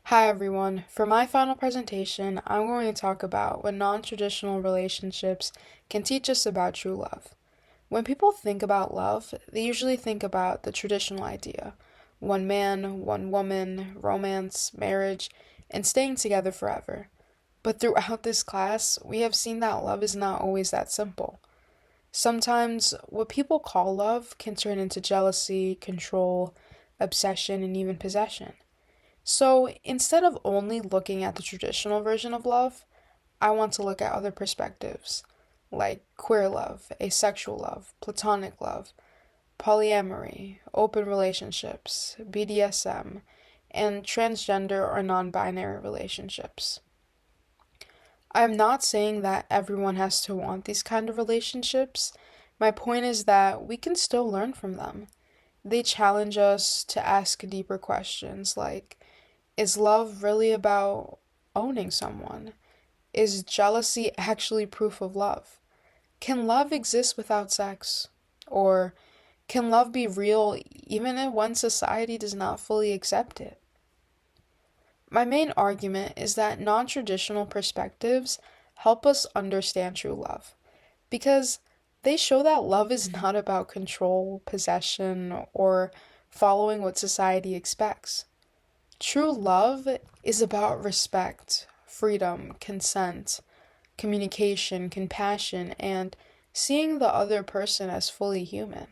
Hi everyone. For my final presentation, I'm going to talk about what non-traditional relationships can teach us about true love. When people think about love, they usually think about the traditional idea: one man, one woman, romance, marriage, and staying together forever. But throughout this class, we have seen that love is not always that simple. Sometimes what people call love can turn into jealousy, control, obsession, and even possession. So instead of only looking at the traditional version of love, I want to look at other perspectives, like queer love, asexual love, platonic love, polyamory, open relationships, BDSM, and transgender or non binary relationships. I'm not saying that everyone has to want these kind of relationships. My point is that we can still learn from them. They challenge us to ask deeper questions like, is love really about owning someone? Is jealousy actually proof of love? Can love exist without sex? Or can love be real even when society does not fully accept it? My main argument is that non traditional perspectives help us understand true love because they show that love is not about control, possession, or following what society expects. True love is about respect, freedom, consent, communication, compassion, and seeing the other person as fully human.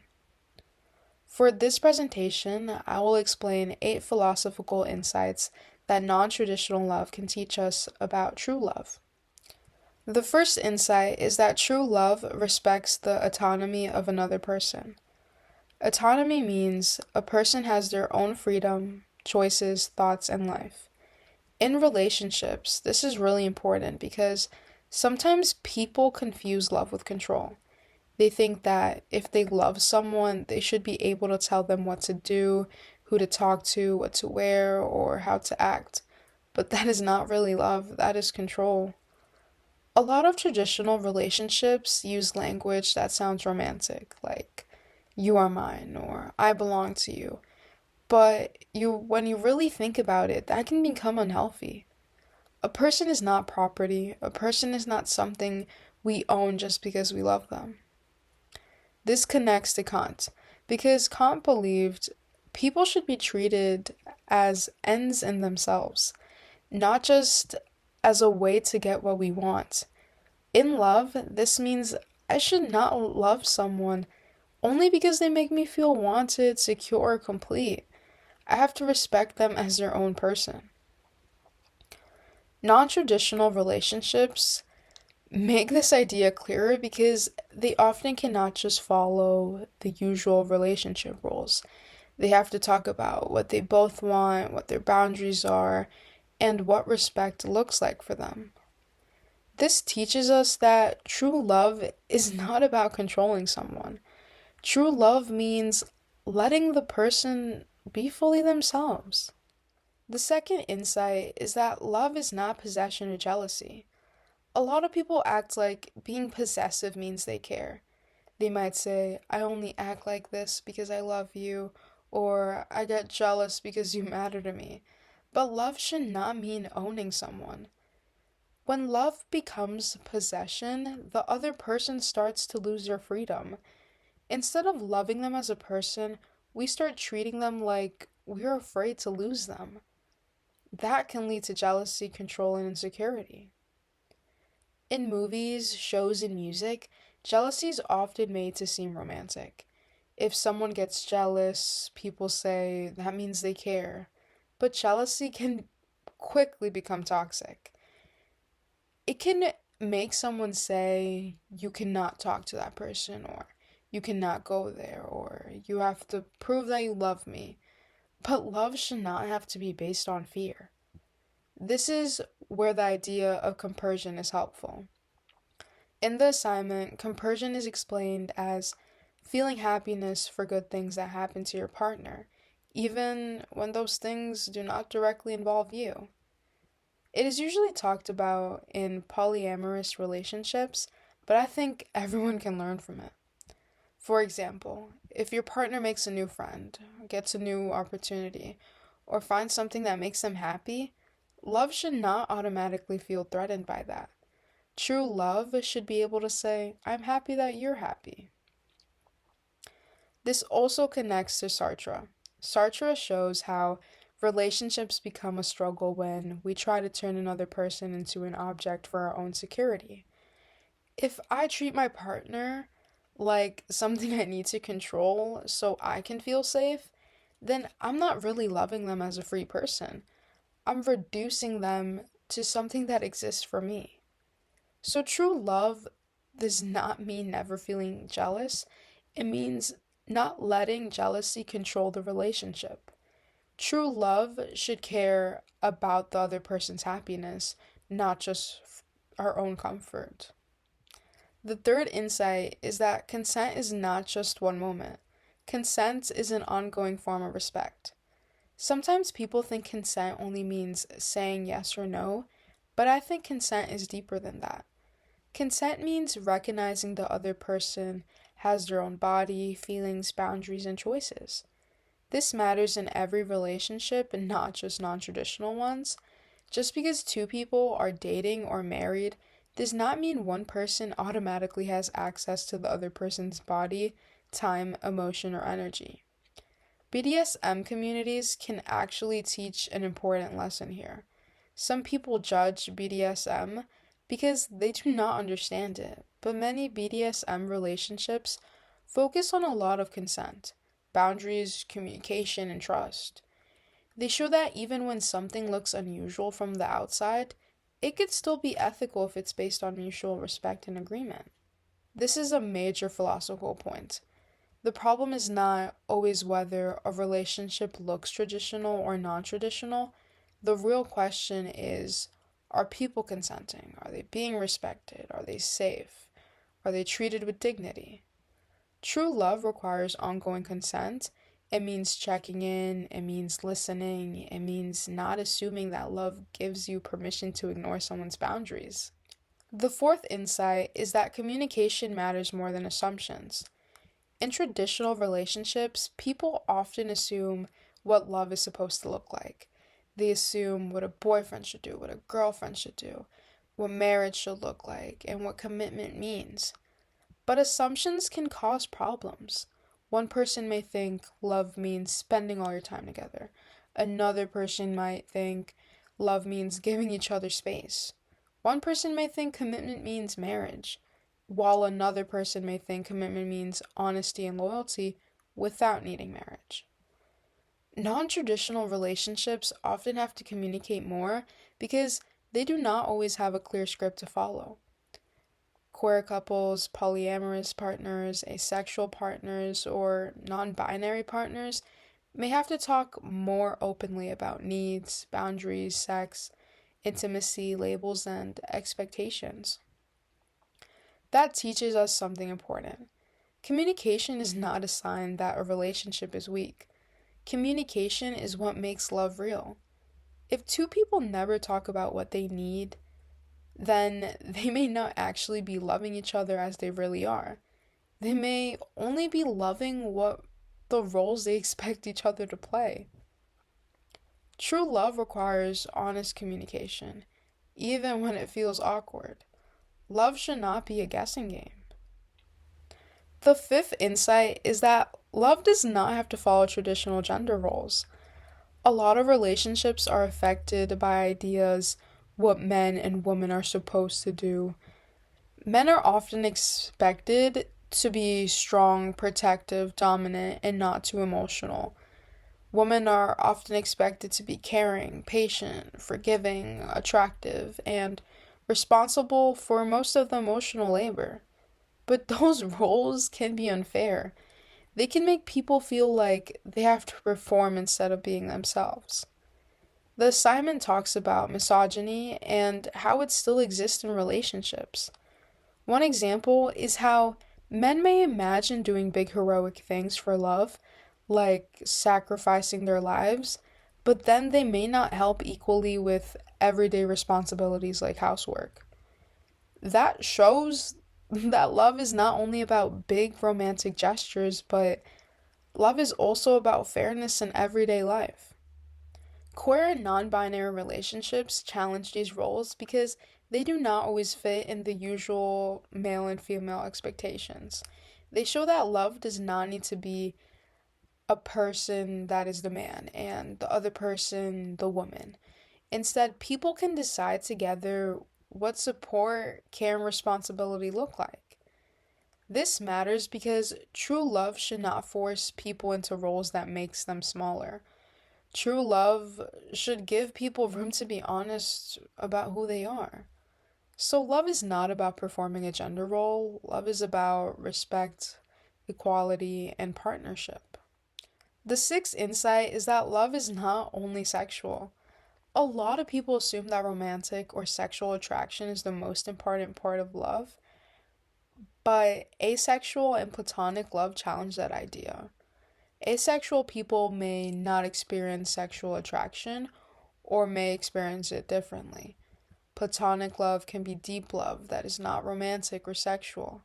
For this presentation, I will explain 8 philosophical insights that non traditional love can teach us about true love. The first insight is that true love respects the autonomy of another person. Autonomy means a person has their own freedom, choices, thoughts, and life. In relationships, this is really important because sometimes people confuse love with control. They think that if they love someone, they should be able to tell them what to do, who to talk to, what to wear, or how to act. But that is not really love, that is control. A lot of traditional relationships use language that sounds romantic, like, you are mine, or I belong to you. But when you really think about it, that can become unhealthy. A person is not property. A person is not something we own just because we love them. This connects to Kant, because Kant believed people should be treated as ends in themselves, not just as a way to get what we want. In love, this means I should not love someone only because they make me feel wanted, secure, or complete. I have to respect them as their own person. Non traditional relationships make this idea clearer because they often cannot just follow the usual relationship rules. They have to talk about what they both want, what their boundaries are, and what respect looks like for them. This teaches us that true love is not about controlling someone. True love means letting the person be fully themselves. The second insight is that love is not possession or jealousy. A lot of people act like being possessive means they care. They might say, I only act like this because I love you, or I get jealous because you matter to me. But love should not mean owning someone. When love becomes possession, the other person starts to lose their freedom. Instead of loving them as a person, we start treating them like we're afraid to lose them. That can lead to jealousy, control, and insecurity. In movies, shows, and music, jealousy is often made to seem romantic. If someone gets jealous, people say that means they care. But jealousy can quickly become toxic. It can make someone say, you cannot talk to that person, or you cannot go there, or you have to prove that you love me. But love should not have to be based on fear. This is where the idea of compersion is helpful. In the assignment, compersion is explained as feeling happiness for good things that happen to your partner, even when those things do not directly involve you. It is usually talked about in polyamorous relationships, but I think everyone can learn from it. For example, if your partner makes a new friend, gets a new opportunity, or finds something that makes them happy, Love should not automatically feel threatened by that. True love should be able to say, I'm happy that you're happy. This also connects to Sartre. Sartre shows how relationships become a struggle when we try to turn another person into an object for our own security. If I treat my partner like something I need to control so I can feel safe, then I'm not really loving them as a free person. I'm reducing them to something that exists for me. So true love does not mean never feeling jealous. It means not letting jealousy control the relationship. True love should care about the other person's happiness, not just our own comfort. The third insight is that consent is not just one moment. Consent is an ongoing form of respect. Sometimes people think consent only means saying yes or no, but I think consent is deeper than that. Consent means recognizing the other person has their own body, feelings, boundaries, and choices. This matters in every relationship and not just non traditional ones. Just because two people are dating or married does not mean one person automatically has access to the other person's body, time, emotion, or energy. BDSM communities can actually teach an important lesson here. Some people judge BDSM because they do not understand it, but many BDSM relationships focus on a lot of consent, boundaries, communication, and trust. They show that even when something looks unusual from the outside, it could still be ethical if it's based on mutual respect and agreement. This is a major philosophical point. The problem is not always whether a relationship looks traditional or non traditional. The real question is, are people consenting? Are they being respected? Are they safe? Are they treated with dignity? True love requires ongoing consent. It means checking in, it means listening, it means not assuming that love gives you permission to ignore someone's boundaries. The fourth insight is that communication matters more than assumptions. In traditional relationships, people often assume what love is supposed to look like. They assume what a boyfriend should do, what a girlfriend should do, what marriage should look like, and what commitment means. But assumptions can cause problems. One person may think love means spending all your time together. Another person might think love means giving each other space. One person may think commitment means marriage, while another person may think commitment means honesty and loyalty without needing marriage. Non traditional relationships often have to communicate more because they do not always have a clear script to follow. Queer couples, polyamorous partners, asexual partners, or non binary partners may have to talk more openly about needs, boundaries, sex, intimacy, labels, and expectations. That teaches us something important. Communication is not a sign that a relationship is weak. Communication is what makes love real. If two people never talk about what they need, then they may not actually be loving each other as they really are. They may only be loving what the roles they expect each other to play. True love requires honest communication, even when it feels awkward. Love should not be a guessing game. The fifth insight is that love does not have to follow traditional gender roles. A lot of relationships are affected by ideas what men and women are supposed to do. Men are often expected to be strong, protective, dominant, and not too emotional. Women are often expected to be caring, patient, forgiving, attractive, and responsible for most of the emotional labor. But those roles can be unfair. They can make people feel like they have to perform instead of being themselves. The assignment talks about misogyny and how it still exists in relationships. One example is how men may imagine doing big heroic things for love, like sacrificing their lives, but then they may not help equally with everyday responsibilities like housework. That shows that love is not only about big romantic gestures, but love is also about fairness in everyday life. Queer and non binary relationships challenge these roles because they do not always fit in the usual male and female expectations. They show that love does not need to be a person that is the man and the other person the woman. Instead, people can decide together what support, care, and responsibility look like. This matters because true love should not force people into roles that makes them smaller. True love should give people room to be honest about who they are. So, love is not about performing a gender role, love is about respect, equality, and partnership. The sixth insight is that love is not only sexual. A lot of people assume that romantic or sexual attraction is the most important part of love, but asexual and platonic love challenge that idea. Asexual people may not experience sexual attraction or may experience it differently. Platonic love can be deep love that is not romantic or sexual.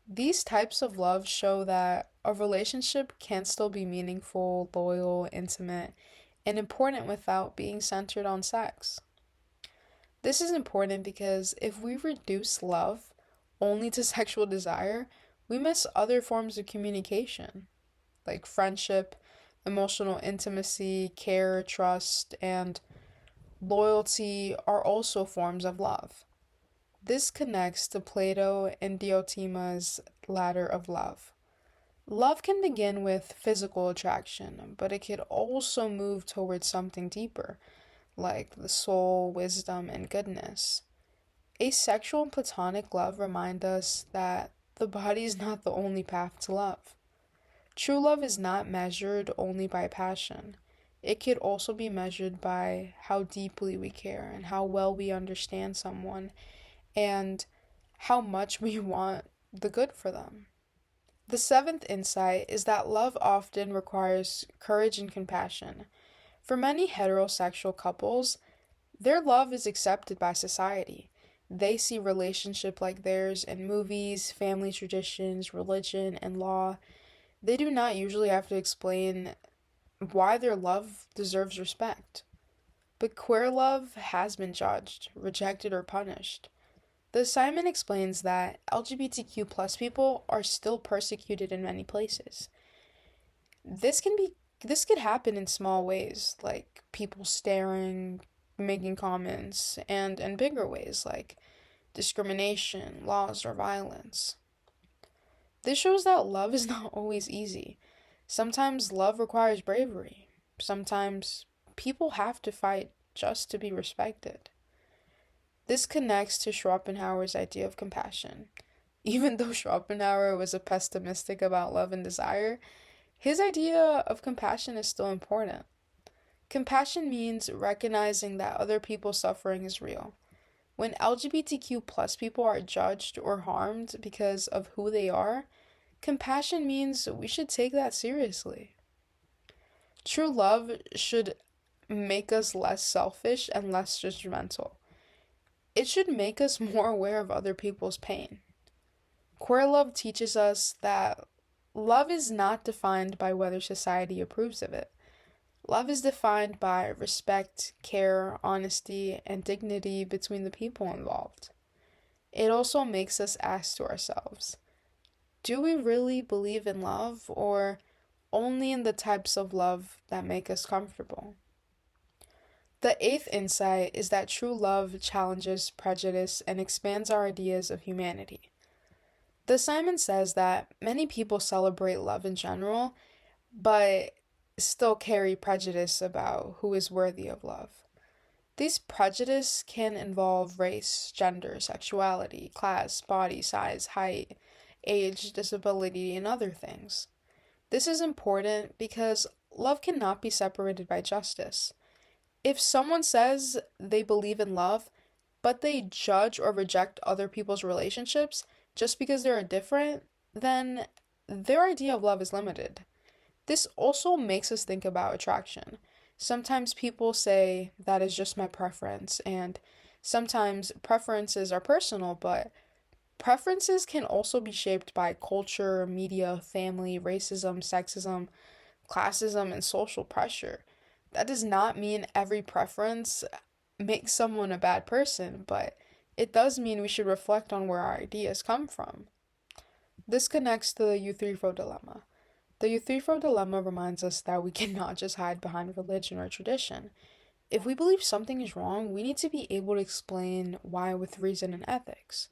These types of love show that a relationship can still be meaningful, loyal, intimate, and important without being centered on sex. This is important because if we reduce love only to sexual desire, we miss other forms of communication, like friendship, emotional intimacy, care, trust, and loyalty are also forms of love. This connects to Plato and Diotima's ladder of love. Love can begin with physical attraction, but it could also move towards something deeper, like the soul, wisdom, and goodness. Asexual and platonic love remind us that the body is not the only path to love. True love is not measured only by passion. It could also be measured by how deeply we care and how well we understand someone and how much we want the good for them. The seventh insight is that love often requires courage and compassion. For many heterosexual couples, their love is accepted by society. They see relationship like theirs in movies, family traditions, religion, and law. They do not usually have to explain why their love deserves respect. But queer love has been judged, rejected, or punished. The assignment explains that LGBTQ plus people are still persecuted in many places. This could happen in small ways, like people staring, making comments, and in bigger ways like discrimination, laws, or violence. This shows that love is not always easy. Sometimes love requires bravery. Sometimes people have to fight just to be respected. This connects to Schopenhauer's idea of compassion. Even though Schopenhauer was a pessimistic about love and desire, his idea of compassion is still important. Compassion means recognizing that other people's suffering is real. When LGBTQ plus people are judged or harmed because of who they are, compassion means we should take that seriously. True love should make us less selfish and less judgmental. It should make us more aware of other people's pain. Queer love teaches us that love is not defined by whether society approves of it. Love is defined by respect, care, honesty, and dignity between the people involved. It also makes us ask to ourselves, do we really believe in love or only in the types of love that make us comfortable? The eighth insight is that true love challenges prejudice and expands our ideas of humanity. The assignment says that many people celebrate love in general, but still carry prejudice about who is worthy of love. These prejudice can involve race, gender, sexuality, class, body size, height, age, disability, and other things. This is important because love cannot be separated by justice. If someone says they believe in love, but they judge or reject other people's relationships just because they're different, then their idea of love is limited. This also makes us think about attraction. Sometimes people say that is just my preference, and sometimes preferences are personal, but preferences can also be shaped by culture, media, family, racism, sexism, classism, and social pressure. That does not mean every preference makes someone a bad person, but it does mean we should reflect on where our ideas come from. This connects to the Euthyphro dilemma. The Euthyphro dilemma reminds us that we cannot just hide behind religion or tradition. If we believe something is wrong, we need to be able to explain why with reason and ethics.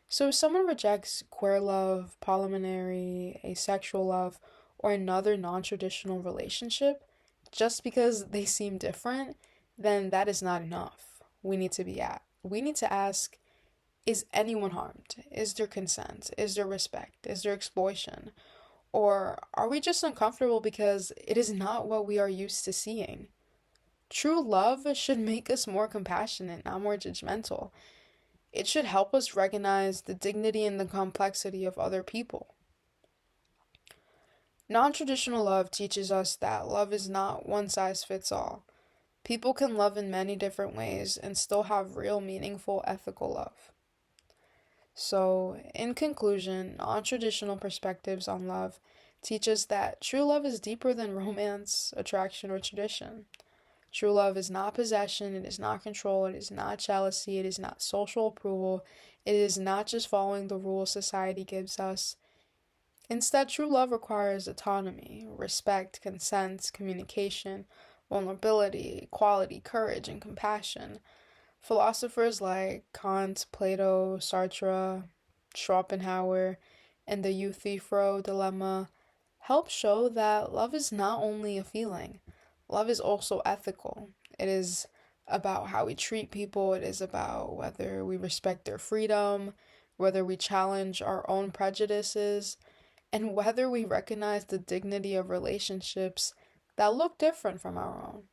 So if someone rejects queer love, polyamorous, asexual love, or another non-traditional relationship just because they seem different, then that is not enough. We need to ask, is anyone harmed? Is there consent? Is there respect? Is there exploitation? Or are we just uncomfortable because it is not what we are used to seeing? True love should make us more compassionate, not more judgmental. It should help us recognize the dignity and the complexity of other people. Non traditional love teaches us that love is not one size fits all. People can love in many different ways and still have real, meaningful, ethical love. So, in conclusion, non traditional perspectives on love teach us that true love is deeper than romance, attraction, or tradition. True love is not possession, it is not control, it is not jealousy, it is not social approval, it is not just following the rules society gives us. Instead, true love requires autonomy, respect, consent, communication, vulnerability, equality, courage, and compassion. Philosophers like Kant, Plato, Sartre, Schopenhauer, and the Euthyphro dilemma help show that love is not only a feeling, love is also ethical. It is about how we treat people, it is about whether we respect their freedom, whether we challenge our own prejudices, and whether we recognize the dignity of relationships that look different from our own.